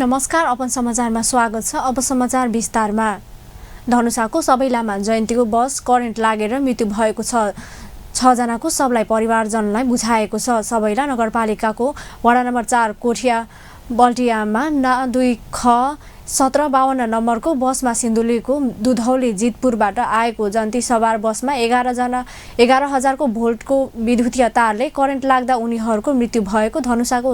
नमस्कार, अपन समाचारमा स्वागत छ। अब समाचार विस्तारमा। धनुषाको सबैलामा जयन्तीको बस करेन्ट लागेर मृत्यु भएको छ। 6 जनाको शवलाई परिवारजनलाई बुझाएको छ। सबैला नगरपालिकाको वडा नम्बर 4 कोठिया बल्टियामा 2 ख 1752 नम्बरको बसमा सिन्धुलीको दुधौली जितपुरबाट आएको जन्ती सवार बसमा 11,000 को भोल्टको विद्युतीय तारले करेन्ट लाग्दा उनीहरूको मृत्यु भएको धनुषाको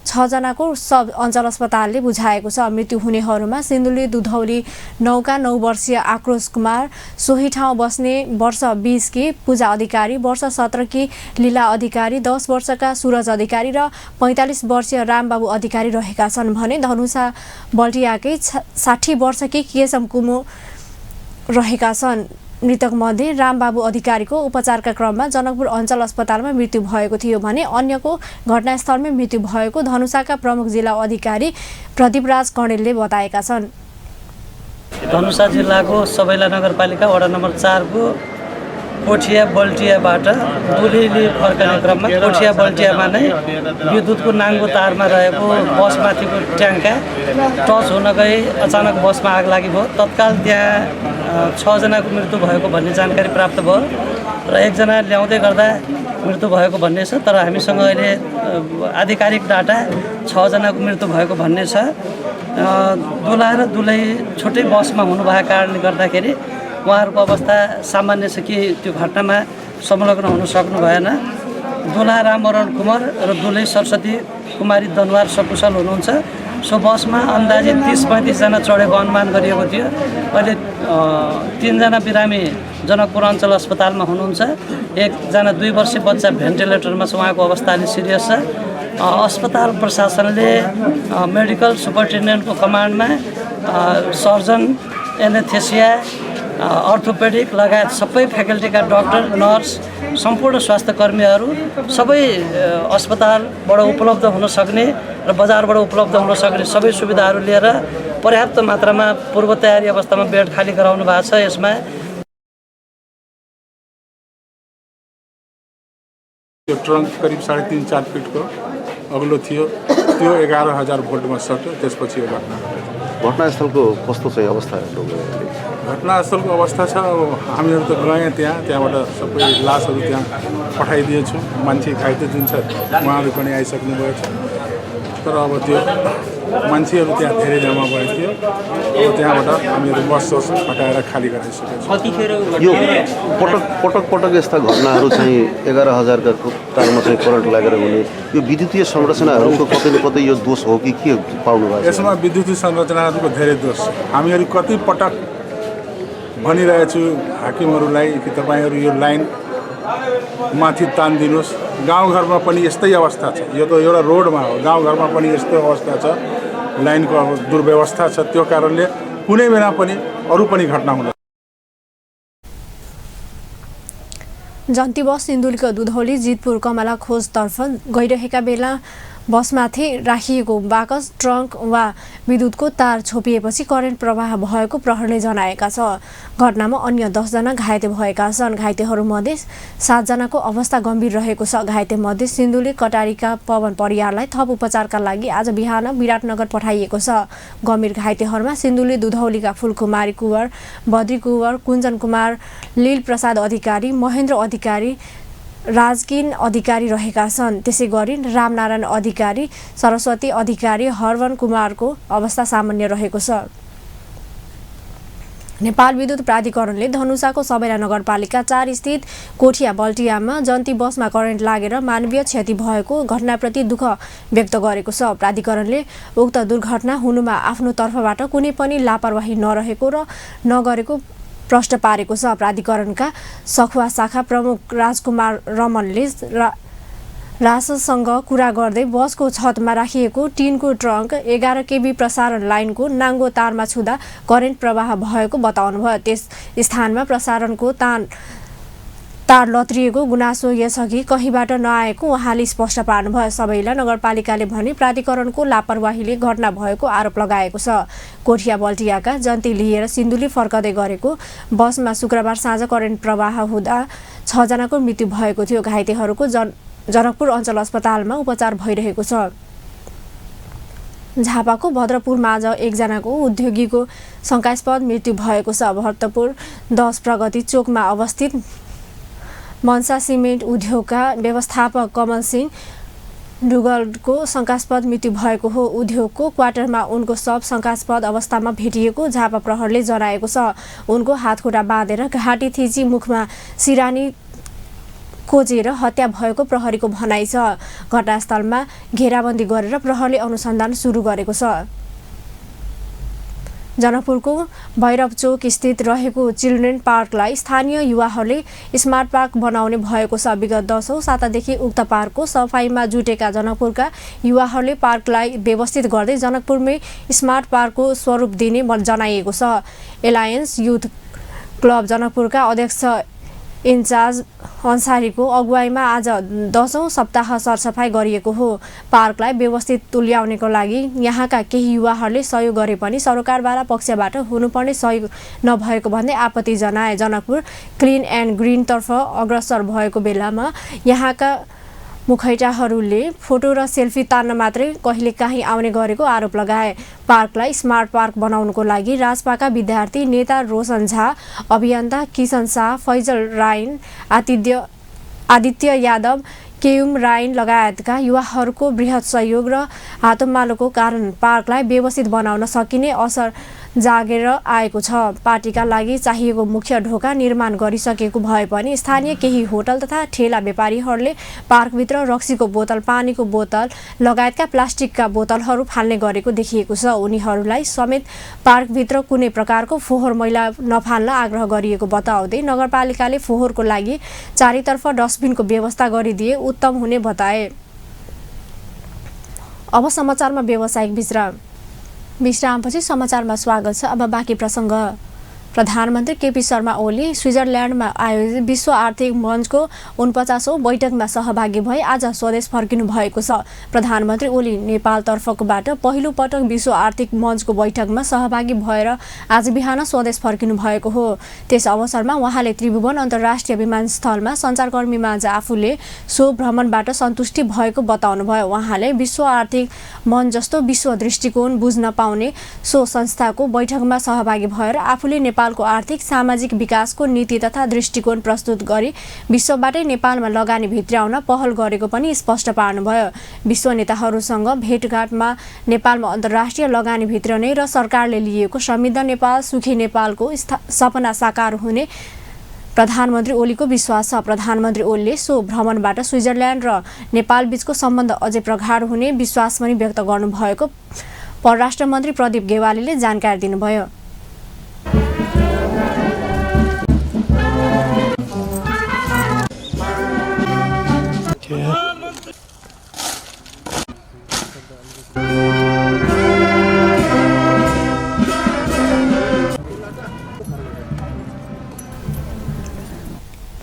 6 जनाको सब अञ्चल अस्पतालले बुझाएको छ। मृत्यु हुनेहरूमा सिन्धुली दुधौली 9 वर्षीय आक्रोश कुमार, सोही ठाउँ बस्ने वर्ष 20 की पूजा अधिकारी, वर्ष 17 की लीला अधिकारी, 10 वर्षका सूरज अधिकारी र 45 वर्षीय रामबाबु अधिकारी रहेका छन् भने धनुषा बल्टियाकै 60 वर्षकी केशम कुमु रहेका छन्। मृतक मध्ये रामबाबु अधिकारीको उपचारका क्रममा जनकपुर अञ्चल अस्पतालमा मृत्यु भएको थियो भने अन्यको घटनास्थलमै मृत्यु भएको धनुषाका प्रमुख जिल्ला अधिकारी प्रदीपराज कणेलले बताएका छन्। धनुषा जिल्लाको सबैला नगरपालिका वडा नम्बर 4 को कोठिया बल्टियाबाट दुलीली फर्कने क्रममा कोठिया बल्टियामा नै विद्युतको नाङ्गो तारमा रहेको बसमाथिको ट्याङ्का टच हुन गई अचानक बसमा आग लागि भयो। तत्काल त्यहाँ 6 जनाको मृत्यु भएको भन्ने जानकारी प्राप्त भयो र 1 जना ल्याउँदै गर्दा मृत्यु भएको भन्ने छ। तर हामीसँग अहिले आधिकारिक डाटा 6 जनाको मृत्यु भएको भन्ने छ। दुला र दुलै छुट्टै बसमा हुनुभएको कारणले गर्दाखेरि उहाँहरूको अवस्था सामान्य छ कि त्यो घटनामा संलग्न हुन सक्नु भएन। दुला रामवरण कुमार र दुलै सरस्वती कुमारी दनवार सकुशल हुनुहुन्छ। सो बसमा अन्दाजित 30-35 जना चढेको अनुमान गरिएको थियो। अहिले 3 जना बिरामी जनकपुर अञ्चल अस्पतालमा हुनुहुन्छ। 1 जना 2 वर्षीय बच्चा भेन्टिलेटरमा छ, उहाँको अवस्था अलि सिरियस छ। अस्पताल प्रशासनले मेडिकल सुपरिन्टेन्डेन्टको कमान्डमा सर्जन, एनेस्थेसिया, अर्थोपेडिक लगायत सबै फ्याकल्टीका डाक्टर, नर्स, सम्पूर्ण स्वास्थ्य कर्मीहरू सबै अस्पतालबाट उपलब्ध हुन सक्ने र बजारबाट उपलब्ध हुन सक्ने सबै सुविधाहरू लिएर पर्याप्त मात्रामा पूर्व तयारी अवस्थामा बेड खाली गराउनु भएको छ। यसमा यो ट्रङ्क करिब 3.5-4 फिटको अग्लो थियो, त्यो 11,000 भोल्टमा सट्यो। त्यसपछि यो घटनास्थलको कस्तो चाहिँ अवस्था? घटनास्थलको अवस्था छ, अब हामीहरू त गयौँ त्यहाँबाट सबै लासहरू त्यहाँ पठाइदिएछौँ। मान्छे घाइते जुन छ उहाँहरू पनि आइसक्नु भएको छ। तर अब त्यो मान्छेहरू त्यहाँ धेरै जम्मा भएको थियो। अब त्यहाँबाट हामीहरू बस हटाएर खाली गराइसकेको छौँ। यो पटक यस्ता घटनाहरू चाहिँ 11,000 का तारमा चाहिँ करेन्ट लागेर हुने यो विद्युतीय संरचनाहरूको कतै न कतै यो दोष हो कि के पाउनु भएको छ? यसमा विद्युतीय संरचनाहरूको धेरै दोष छ। हामीहरू कति पटक भनिरहेछु हाकिमहरूलाई कि तपाईँहरू यो लाइन माथि तानिदिनुहोस्। गाउँघरमा पनि यस्तै अवस्था छ। यो त एउटा रोडमा हो, गाउँघरमा पनि यस्तो अवस्था छ, लाइनको अब दुर्व्यवस्था छ। त्यो कारणले कुनै बेला पनि अरू पनि घटना हुन। जन्ती बस सिन्धुलीको दुधौली जितपुर कमला खोजतर्फ गइरहेका बेला बसमाथि राखिएको बाकस, ट्रङ्क वा विद्युतको तार छोपिएपछि करेन्ट प्रवाह भएको प्रहरीले जनाएका छ। घटनामा अन्य 10 जना घाइते भएका छन्। घाइतेहरूमध्ये 7 जनाको अवस्था गम्भीर रहेको छ। घाइतेमध्ये सिन्धुली कटारीका पवन परियारलाई थप उपचारका लागि आज बिहान विराटनगर पठाइएको छ। गम्भीर घाइतेहरूमा सिन्धुली दुधौलीका फुलकुमारी कुँवर, बद्री कुँवर, कुञ्जन कुमार, लील प्रसाद अधिकारी, महेन्द्र अधिकारी, राजकिन अधिकारी रहेका छन्। त्यसै गरी रामनारायण अधिकारी, सरस्वती अधिकारी, हरवन कुमारको अवस्था सामान्य रहेको छ। नेपाल विद्युत प्राधिकरणले धनुषाको सबैला नगरपालिका 4 स्थित कोठिया बल्टियामा जन्ती बसमा करेन्ट लागेर मानवीय क्षति भएको घटनाप्रति दुःख व्यक्त गरेको छ। प्राधिकरणले उक्त दुर्घटना हुनुमा आफ्नो तर्फबाट कुनै पनि लापरवाही नरहेको र नगरेको प्रश्न पारेको छ। प्राधिकरणका सखुवा शाखा प्रमुख राजकुमार रमनले राससँग कुरा गर्दै बसको छतमा राखिएको टिनको ट्रङ्क 11 केबी प्रसारण लाइनको नाङ्गो तारमा छुँदा करेन्ट प्रवाह भएको बताउनुभयो। त्यस स्थानमा प्रसारणको तार लत्रिएको गुनासो यसअघि कहीँबाट नआएको उहाँले स्पष्ट पार्नुभयो। सबैला नगरपालिकाले भने प्राधिकरणको लापरवाहीले घटना भएको आरोप लगाएको छ। कोठिया बल्टियाका जन्ती लिएर सिन्धुली फर्कदै गरेको बसमा शुक्रबार साँझ करेन्ट प्रवाह हुँदा 6 जनाको मृत्यु भएको थियो। घाइतेहरूको जनकपुर अञ्चल अस्पतालमा उपचार भइरहेको छ। झापाको भद्रपुरमा आज एकजनाको उद्योगीको शङ्कास्पद मृत्यु भएको छ। भरतपुर 10 प्रगति चोकमा अवस्थित मनसा सिमेन्ट उद्योगका व्यवस्थापक कमल सिंह डुगलको शङ्कास्पद मृत्यु भएको हो। उद्योगको क्वार्टरमा उनको शव शङ्कास्पद अवस्थामा भेटिएको झापा प्रहरले जनाएको छ। उनको हातखुट्टा बाँधेर घाँटी थिची मुखमा सिरानी खोजेर हत्या भएको प्रहरीको भनाइ छ। घटनास्थलमा घेराबन्दी गरेर प्रहरले अनुसन्धान सुरु गरेको छ। जनकपुरको भैरव चोक स्थित रहेको चिल्ड्रेन पार्कलाई स्थानीय युवाहरूले स्मार्ट पार्क बनाउने भएको छ। विगत 10औं सातादेखि उक्त पार्कको सफाइमा जुटेका जनकपुरका युवाहरूले पार्कलाई व्यवस्थित गर्दै जनकपुरमै स्मार्ट पार्कको स्वरूप दिने जनाइएको छ। एलायन्स युथ क्लब जनकपुरका अध्यक्ष इन्चार्ज अन्सारीको अगुवाईमा आज 10औं सप्ताह सरसफाई गरिएको हो। पार्कलाई व्यवस्थित तुल्याउनेको लागि यहाँका केही युवाहरूले सहयोग गरे पनि सरकारवाला पक्षबाट हुनुपर्ने सहयोग नभएको भन्दै आपत्ति जनाए। जनकपुर क्लिन एन्ड ग्रिनतर्फ अग्रसर भएको बेलामा यहाँका मुखैटाहरूले फोटो र सेल्फी तान्न मात्रै कहिलेकाहीँ आउने गरेको आरोप लगाए। पार्कलाई स्मार्ट पार्क बनाउनुको लागि राजपाका विद्यार्थी नेता रोशन झा, अभियन्ता किशन शाह, फैजल राइन, आदित्य यादव, केयुम राइन लगायतका युवाहरूको बृहत सहयोग र हातोमालोको कारण पार्कलाई व्यवस्थित बनाउन सकिने असर जागेर आएको छ। पार्टीका लागि चाहिएको मुख्य ढोका निर्माण गरिसकेको भए पनि स्थानीय केही होटल तथा ठेला व्यापारीहरूले पार्कभित्र रक्सीको बोतल, पानीको बोतल लगायतका प्लास्टिकका बोतलहरू फाल्ने गरेको देखिएको छ। उनीहरूलाई समेत पार्कभित्र कुनै प्रकारको फोहोर मैला नफाल्न आग्रह गरिएको बताउँदै नगरपालिकाले फोहोरको लागि चारैतर्फ डस्टबिनको व्यवस्था गरिदिए उत्तम हुने बताए। अब समाचारमा व्यावसायिक विश्रामपछि समाचारमा स्वागत छ। अब बाँकी प्रसङ्ग। प्रधानमन्त्री केपी शर्मा ओली स्विजरल्यान्डमा आयोजित विश्व आर्थिक मञ्चको 49औं बैठकमा सहभागी भई आज स्वदेश फर्किनु भएको छ। प्रधानमन्त्री ओली नेपालतर्फबाट पहिलो पटक विश्व आर्थिक मञ्चको बैठकमा सहभागी भएर आज बिहान स्वदेश फर्किनु भएको हो। त्यस अवसरमा उहाँले त्रिभुवन अन्तर्राष्ट्रिय विमानस्थलमा सञ्चारकर्मीमा आफूले सो भ्रमणबाट सन्तुष्टि भएको बताउनुभयो। उहाँले विश्व आर्थिक मञ्च जस्तो विश्व दृष्टिकोण बुझ्न पाउने सो संस्थाको बैठकमा सहभागी भएर आफूले नेपालको आर्थिक सामाजिक विकासको नीति तथा दृष्टिकोण प्रस्तुत गरी विश्वबाटै नेपालमा लगानी भित्र्याउन पहल गरेको पनि स्पष्ट पार्नुभयो। विश्व नेताहरूसँग भेटघाटमा नेपालमा अन्तर्राष्ट्रिय लगानी भित्रने र सरकारले लिएको समृद्ध नेपाल, सुखी नेपालको सपना साकार हुने प्रधानमन्त्री ओलीको विश्वास छ। प्रधानमन्त्री ओलीले सो भ्रमणबाट स्विजरल्यान्ड र नेपाल बीचको सम्बन्ध अझै प्रगाढ हुने विश्वास पनि व्यक्त गर्नुभएको परराष्ट्र मन्त्री प्रदीप गेवालीले जानकारी दिनुभयो।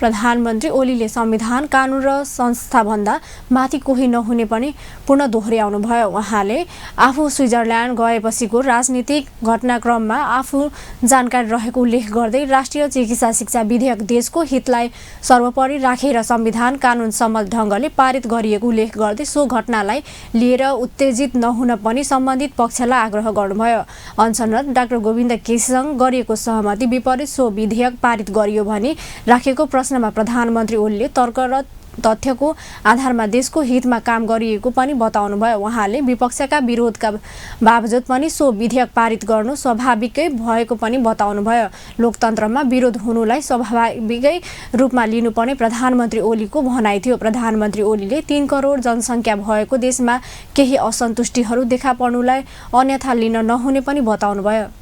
प्रधानमन्त्री ओलीले संविधान, कानुन र संस्थाभन्दा माथि कोही नहुने पनि पुनः दोहोर्याउनुभयो। उहाँले आफू स्विजरल्यान्ड गएपछिको राजनीतिक घटनाक्रममा आफू जानकारी रहेको उल्लेख गर्दै राष्ट्रिय चिकित्सा शिक्षा विधेयक देशको हितलाई सर्वोपरि राखेर संविधान कानुन सम्मत ढङ्गले पारित गरिएको उल्लेख गर्दै सो घटनालाई लिएर उत्तेजित नहुन पनि सम्बन्धित पक्षलाई आग्रह गर्नुभयो। अनसनरत डाक्टर गोविन्द केसीसँग गरिएको सहमति विपरीत सो विधेयक पारित गरियो भनी राखेको प्रश्नमा प्रधानमन्त्री ओलीले तर्क र तथ्यको आधारमा देशको हितमा काम गरिएको पनि बताउनुभयो। उहाँले विपक्षका विरोधका बावजुद पनि सो विधेयक पारित गर्नु स्वाभाविकै भएको पनि बताउनुभयो। लोकतन्त्रमा विरोध हुनुलाई स्वाभाविकै रूपमा लिनुपर्ने प्रधानमन्त्री ओलीको भनाइ थियो। प्रधानमन्त्री ओलीले 3 करोड जनसङ्ख्या भएको देशमा केही असन्तुष्टिहरू देखा पर्नुलाई अन्यथा लिन नहुने पनि बताउनुभयो।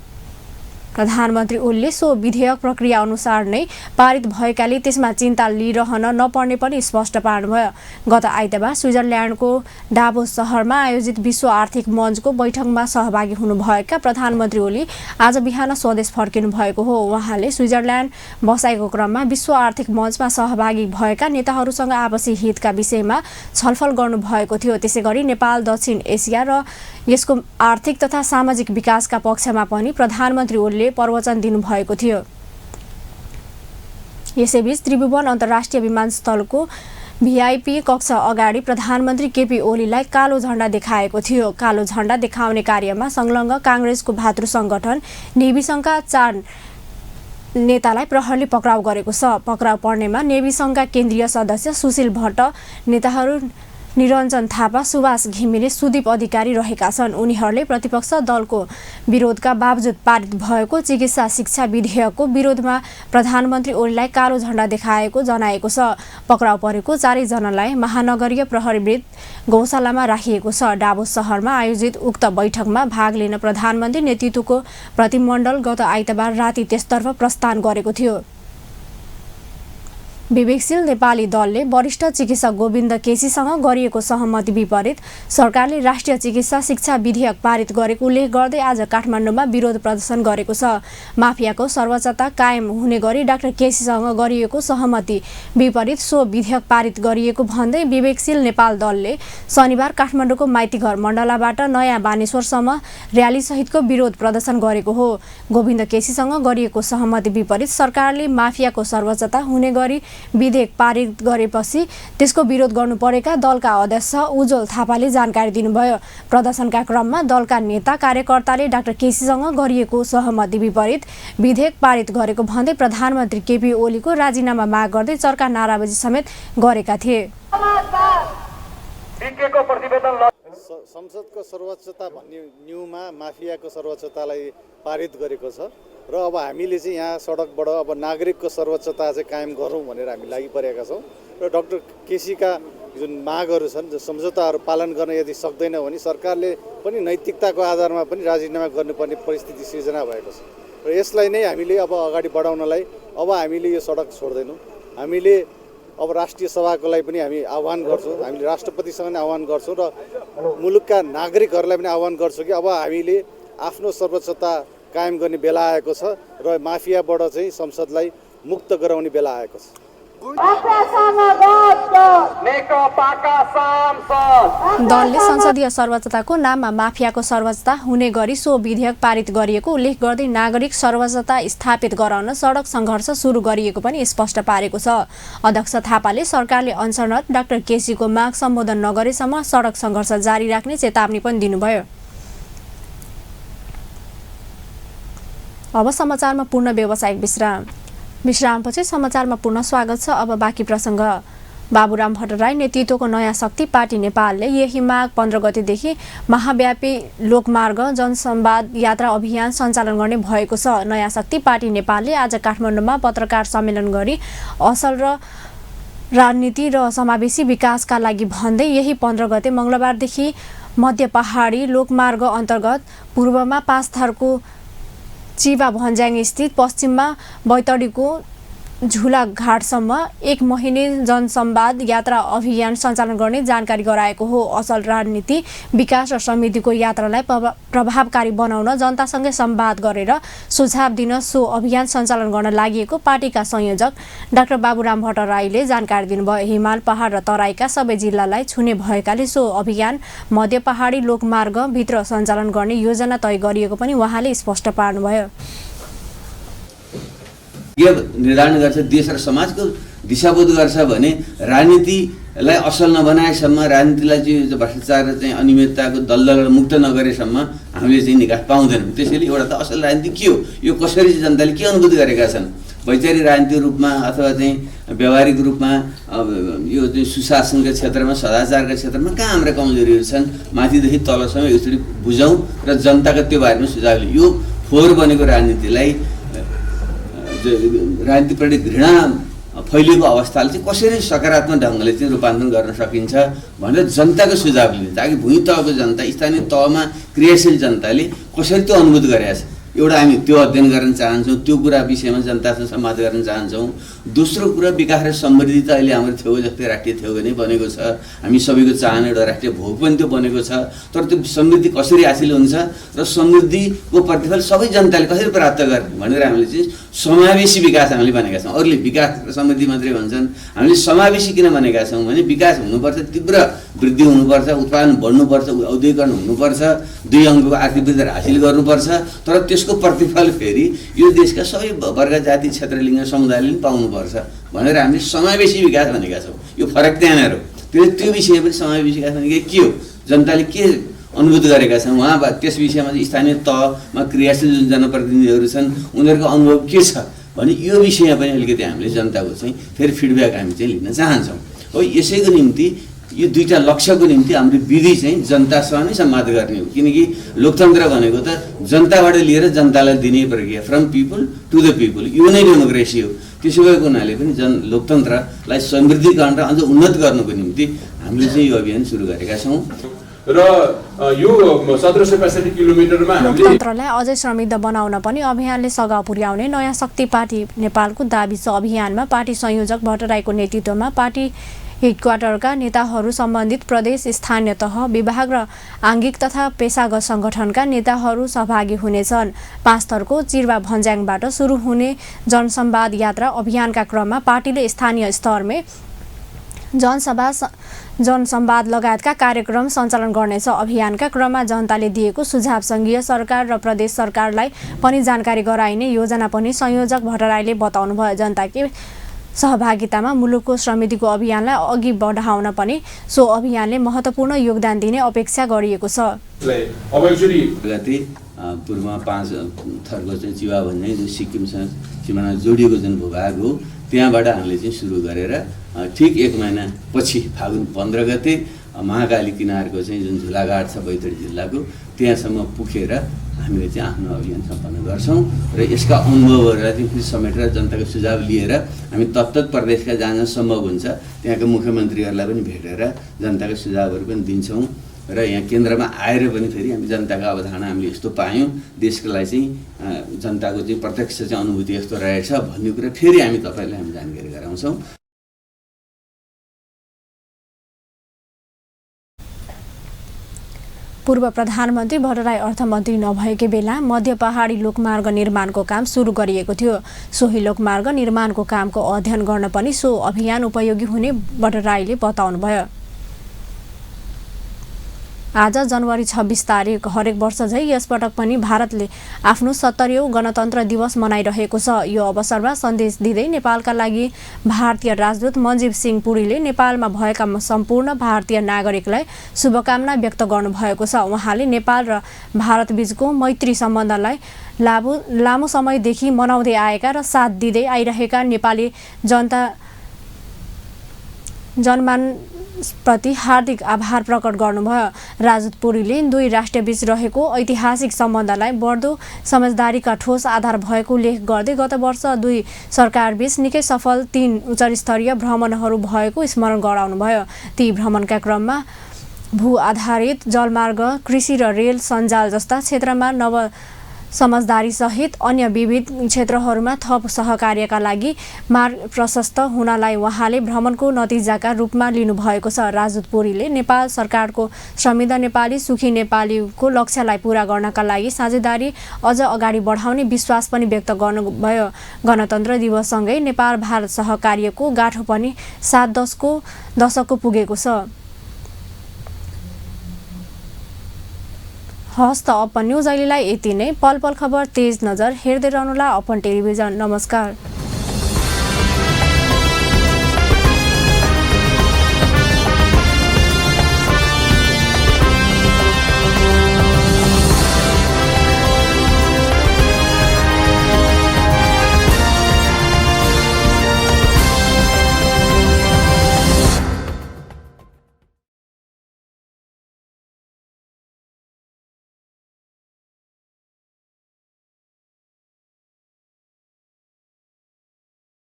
प्रधानमन्त्री ओलीले सो विधेयक प्रक्रिया अनुसार नै पारित भएकाले त्यसमा चिन्ता लिइरहन नपर्ने पनि स्पष्ट पार्नुभयो। गत आइतबार स्विजरल्यान्डको डाभोस सहरमा आयोजित विश्व आर्थिक मञ्चको बैठकमा सहभागी हुनुभएका प्रधानमन्त्री ओली आज बिहान स्वदेश फर्किनु भएको हो। उहाँले स्विजरल्यान्ड बसाइको क्रममा विश्व आर्थिक मञ्चमा सहभागी भएका नेताहरूसँग आपसी हितका विषयमा छलफल गर्नुभएको थियो। त्यसैगरी नेपाल, दक्षिण एसिया र यसको आर्थिक तथा सामाजिक विकासका पक्षमा पनि प्रधानमन्त्री ओलीले प्रवचन दिनुभएको थियो। यसैबीच त्रिभुवन अन्तर्राष्ट्रिय विमानस्थलको भिआइपी कक्ष अगाडि प्रधानमन्त्री केपी ओलीलाई कालो झण्डा देखाएको थियो। कालो झण्डा देखाउने कार्यमा संलग्न काङ्ग्रेसको भातृ संगठन नेवी सङ्घका 4 नेतालाई प्रहरीले पक्राउ गरेको छ। पक्राउ पर्नेमा नेवी सङ्घका केन्द्रीय सदस्य सुशील भट्ट, नेताहरू निरञ्जन थापा, सुभाष घिमिरे, सुदीप अधिकारी रहेका छन्। उनीहरूले प्रतिपक्ष दलको विरोधका बावजुद पारित भएको चिकित्सा शिक्षा विधेयकको विरोधमा प्रधानमन्त्री ओलीलाई कालो झण्डा देखाएको जनाएको छ। पक्राउ परेको 4 जनालाई महानगरीय प्रहरीवृत्त गौशालामा राखिएको छ। डाभोस शहरमा आयोजित उक्त बैठकमा भाग लिन प्रधानमन्त्री नेतृत्वको प्रतिमण्डल गत आइतबार राति त्यसतर्फ प्रस्थान गरेको थियो। विवेकशील नेपाली दलले वरिष्ठ चिकित्सक गोविन्द केसीसँग गरिएको सहमति विपरीत सरकारले राष्ट्रिय चिकित्सा शिक्षा विधेयक पारित गरेको उल्लेख गर्दै आज काठमाडौँमा विरोध प्रदर्शन गरेको छ। माफियाको सर्वोच्चता कायम हुने गरी डाक्टर केसीसँग गरिएको सहमति विपरीत सो विधेयक पारित गरिएको भन्दै विवेकशील नेपाल दलले शनिबार काठमाडौँको माइतीघर मण्डलाबाट नयाँ बानेश्वरसम्म र्यालीसहितको विरोध प्रदर्शन गरेको हो। गोविन्द केसीसँग गरिएको सहमति विपरीत सरकारले माफियाको सर्वोच्चता हुने गरी विधेयक पारित गरेपछि त्यसको विरोध गर्नु परेका दलका अध्यक्ष उज्जवल थापाले जानकारी दिनुभयो। प्रदर्शनका क्रममा दलका नेता कार्यकर्ताले डाक्टर केसीसँग गरिएको सहमति विपरीत विधेयक पारित गरेको भन्दै प्रधानमन्त्री केपी ओलीको राजीनामा माग गर्दै चर्का नाराबाजी समेत गरेका थिए। संसदको सर्वोच्चता भन्ने न्यूमा माफियाको सर्वोच्चतालाई पारित गरेको छ र अब हामीले चाहिँ यहाँ सडकबाट अब नागरिकको सर्वोच्चता चाहिँ कायम गरौँ भनेर हामी लागिपरेका छौँ र डाक्टर केसीका जुन मागहरू छन्, जो सम्झौताहरू पालन गर्न यदि सक्दैन भने सरकारले पनि नैतिकताको आधारमा पनि राजीनामा गर्नुपर्ने परिस्थिति सिर्जना भएको छ र यसलाई नै हामीले अब अगाडि बढाउनलाई अब हामीले यो सडक छोड्दैनौँ। हामीले अब राष्ट्रिय सभाको लागि पनि हामी आह्वान गर्छौँ, हामीले राष्ट्रपतिसँग नै आह्वान गर्छौँ र मुलुकका नागरिकहरूलाई पनि आह्वान गर्छौँ कि अब हामीले आफ्नो सर्वोच्चता कायम गर्ने बेला आएको छ र माफियाबाट चाहिँ संसदलाई मुक्त गराउने बेला आएको छ। दलले संसदीय सर्वोच्चताको नाममा माफियाको सर्वोच्चता हुने गरी सो विधेयक पारित गरिएको उल्लेख गर्दै नागरिक सर्वोच्चता स्थापित गराउन सडक सङ्घर्ष सुरु गरिएको पनि स्पष्ट पारेको छ। अध्यक्ष थापाले सरकारले अनसनरत डाक्टर केसीको माग सम्बोधन नगरेसम्म सडक सङ्घर्ष जारी राख्ने चेतावनी पनि दिनुभयो। अब समाचारमा पूर्ण व्यावसायिक विश्रामपछि समाचारमा पुनः स्वागत छ। अब बाँकी प्रसङ्ग। बाबुराम भट्टराई नेतृत्वको नयाँ शक्ति पार्टी नेपालले यही माघ 15 गतेदेखि महाव्यापी लोकमार्ग जनसंवाद यात्रा अभियान सञ्चालन गर्ने भएको छ। नयाँ शक्ति पार्टी नेपालले आज काठमाडौँमा पत्रकार सम्मेलन गरी असल र राजनीति र समावेशी विकासका लागि भन्दै यही 15 गते मङ्गलबारदेखि मध्य पहाडी लोकमार्ग अन्तर्गत पूर्वमा पाँचथरको चिबा भन्ज्याङ स्थित, पश्चिममा बैतडीको झुला घाटसम्म 1 महिने जनसंवाद यात्रा अभियान सञ्चालन गर्ने जानकारी गराएको हो। असल राजनीति विकास र समृद्धिको यात्रालाई प्रभावकारी बनाउन जनतासँगै संवाद गरेर सुझाव दिन सो अभियान सञ्चालन गर्न लागि पार्टीका संयोजक डाक्टर बाबुराम भट्टराईले जानकारी दिनुभयो। हिमाल पहाड र तराईका सबै जिल्लालाई छुने भएकाले सो अभियान मध्य पहाडी लोकमार्ग भित्र सञ्चालन गर्ने योजना तय गरिएको पनि उहाँले स्पष्ट पार्नुभयो। के निर्धारण गर्छ, देश र समाजको दिशाबोध गर्छ भने राजनीतिलाई असल नबनाएसम्म, राजनीतिलाई चाहिँ भ्रष्टाचार र चाहिँ अनियमितताको दलदल मुक्त नगरेसम्म हामीले चाहिँ निकास पाउँदैनौँ। त्यसैले एउटा त असल राजनीति के हो, यो कसरी चाहिँ जनताले के अनुभूति गरेका छन्, वैचारिक राजनीतिक रूपमा अथवा चाहिँ व्यावहारिक रूपमा यो चाहिँ सुशासनका क्षेत्रमा, सदाचारका क्षेत्रमा कहाँ हाम्रा कमजोरीहरू छन्, माथिदेखि तलसम्म यसरी बुझौँ र जनताको त्यो बारेमा सुझाव लिउँ। यो फोहोर बनेको राजनीतिलाई, राजनीतिप्रति घृणा फैलिएको अवस्थाले चाहिँ कसरी सकारात्मक ढङ्गले चाहिँ रूपान्तरण गर्न सकिन्छ भनेर जनताको सुझाव लिन्छ, ताकि भुइँ तहको जनता, स्थानीय तहमा क्रियाशील जनताले कसरी त्यो अनुभूत गरेका छ। एउटा हामी त्यो अध्ययन गर्न चाहन्छौँ, त्यो कुरा विषयमा जनतासँग संवाद गर्न चाहन्छौँ। दोस्रो कुरा, विकास र समृद्धि त अहिले हाम्रो थेउ जस्तै राष्ट्रिय थेउ नै बनेको छ, हामी सबैको चाहना एउटा राष्ट्रिय भोग पनि त्यो बनेको छ। तर त्यो समृद्धि कसरी हासिल हुन्छ र समृद्धिको प्रतिफल सबै जनताले कसरी प्राप्त गर्ने भनेर हामीले चाहिँ समावेशी विकास हामीले भनेका छौँ। अरूले विकास र समृद्धि मात्रै भन्छन्, हामीले समावेशी किन भनेका छौँ भने विकास हुनुपर्छ, तीव्र वृद्धि हुनुपर्छ, उत्पादन बढ्नुपर्छ, औद्योगिकरण हुनुपर्छ, 2 अङ्कको आर्थिक वृद्धि हासिल गर्नुपर्छ। तर त्यसको प्रतिफल फेरि यो देशका सबै वर्ग, जाति, क्षेत्र, लिङ्ग, समुदायले पनि पाउनुपर्छ भनेर हामीले समावेशी विकास भनेका छौँ। यो फरक त्यहाँनिर हो। त्यो विषय पनि समावेश काठमाडौँ के हो, जनताले के अनुभूत गरेका छन्, उहाँ त्यस विषयमा चाहिँ स्थानीय तहमा क्रियाशील जुन जनप्रतिनिधिहरू छन् उनीहरूको अनुभव के छ भने यो विषयमा पनि अलिकति हामीले जनताको चाहिँ फेरि फिडब्याक हामी चाहिँ लिन चाहन्छौँ। हो यसैको निम्ति यो दुईटा लक्ष्यको निम्ति हाम्रो विधि चाहिँ जनतासँग नै संवाद गर्ने हो, किनकि लोकतन्त्र भनेको त जनताबाट लिएर जनतालाई दिने प्रक्रिया, from people to the people, यो नै डेमोक्रेसी हो। त्यसो भएको हुनाले पनि लोकतन्त्रलाई समृद्धिकरण र अझ उन्नत गर्नुको निम्ति हामीले चाहिँ यो अभियान सुरु गरेका छौँ र यो 1765 किलोमिटरमा लोकतन्त्रलाई अझै समृद्ध बनाउन पनि अभियानले सघाउ पुर्याउने नयाँ शक्ति पार्टी नेपालको दाबी छ। अभियानमा पार्टी संयोजक भट्टराईको नेतृत्वमा पार्टी हेडक्वार्टरका नेताहरू, सम्बन्धित प्रदेश, स्थानीय तह, विभाग र आङ्गिक तथा पेसागत सङ्गठनका नेताहरू सहभागी हुनेछन्। 5 थरको चिरवा भन्ज्याङबाट सुरु हुने जनसंवाद यात्रा अभियानका क्रममा पार्टीले स्थानीय स्तरमै जनसभा, जनसंवाद लगायतका कार्यक्रम सञ्चालन गर्नेछ। अभियानका क्रममा जनताले दिएको सुझाव सङ्घीय सरकार र प्रदेश सरकारलाई पनि जानकारी गराइने योजना पनि संयोजक भट्टराईले बताउनुभयो। जनताकै सहभागितामा मुलुकको समृद्धिको अभियानलाई अघि बढाउन पनि सो अभियानले महत्त्वपूर्ण योगदान दिने अपेक्षा गरिएको छ। पूर्वमा 5 थरको चाहिँ चिवा भन्ने जो सिक्किमसँग सिमाना जोडिएको जुन भूभाग हो त्यहाँबाट हामीले चाहिँ सुरु गरेर ठिक 1 महिना पछि फागुन 15 गते महाकाली किनारको चाहिँ जुन झुलाघाट छ बैतडी जिल्लाको त्यहाँसम्म पुगेर हामीले चाहिँ आफ्नो अभियान सम्पन्न गर्छौँ र यसका अनुभवहरूलाई चाहिँ फेरि समेटेर जनताको सुझाव लिएर हामी तत्त प्रदेशका जहाँ जहाँ सम्भव हुन्छ त्यहाँको मुख्यमन्त्रीहरूलाई पनि भेटेर जनताको सुझावहरू पनि दिन्छौँ र यहाँ केन्द्रमा आएर पनि फेरि हामी जनताको अवधारणा हामीले यस्तो पायौँ, देशको लागि चाहिँ जनताको चाहिँ प्रत्यक्ष चाहिँ अनुभूति यस्तो रहेछ भन्ने कुरा फेरि हामी तपाईँलाई हामी जानकारी गराउँछौँ। पूर्व प्रधानमन्त्री भट्टराई अर्थमन्त्री नभएकै बेला मध्य पहाडी लोकमार्ग निर्माणको काम सुरु गरिएको थियो। सोही लोकमार्ग निर्माणको कामको अध्ययन गर्न पनि सो अभियान उपयोगी हुने भट्टराईले बताउनुभयो। आज जनवरी 26 तारिक हरेक वर्ष झै यसपटक पनि भारतले आफ्नो 70औं गणतन्त्र दिवस मनाइरहेको छ। यो अवसरमा सन्देश दिँदै नेपालका लागि भारतीय राजदूत मनजीव सिंह पुरीले नेपालमा भएका सम्पूर्ण भारतीय नागरिकलाई शुभकामना व्यक्त गर्नुभएको छ। उहाँले नेपाल र भारतबीचको मैत्री सम्बन्धलाई लामो समयदेखि मनाउँदै आएका र साथ दिँदै आइरहेका नेपाली जनमान प्रति हार्दिक आभार प्रकट गर्नुभयो। राजदूत पुरीले दुई राष्ट्रबीच रहेको ऐतिहासिक सम्बन्धलाई बढ्दो समझदारीका ठोस आधार भएको उल्लेख गर्दै गत वर्ष दुई सरकारबीच निकै सफल 3 उच्चस्तरीय भ्रमणहरू भएको स्मरण गराउनुभयो। ती भ्रमणका क्रममा भू आधारित जलमार्ग, कृषि र रेल सञ्जाल जस्ता क्षेत्रमा नव समझदारी सहित अन्य विविध क्षेत्रहरूमा थप सहकार्यका लागि मार्ग प्रशस्त हुनलाई उहाँले भ्रमणको नतिजाका रूपमा लिनुभएको छ। राजदूत पुरीले नेपाल सरकारको समृद्ध नेपाली, सुखी नेपालीको लक्ष्यलाई पूरा गर्नका लागि साझेदारी अझ अगाडि बढाउने विश्वास पनि व्यक्त गर्नुभयो। गणतन्त्र दिवससँगै नेपाल भारत सहकार्यको गाँठो पनि 7 दशकको पुगेको छ। हस्त अपन न्युज अहिलेलाई यति नै। पल पल खबर तेज नजर हेर्दै रहनुहोला अपन टेलिभिजन। नमस्कार।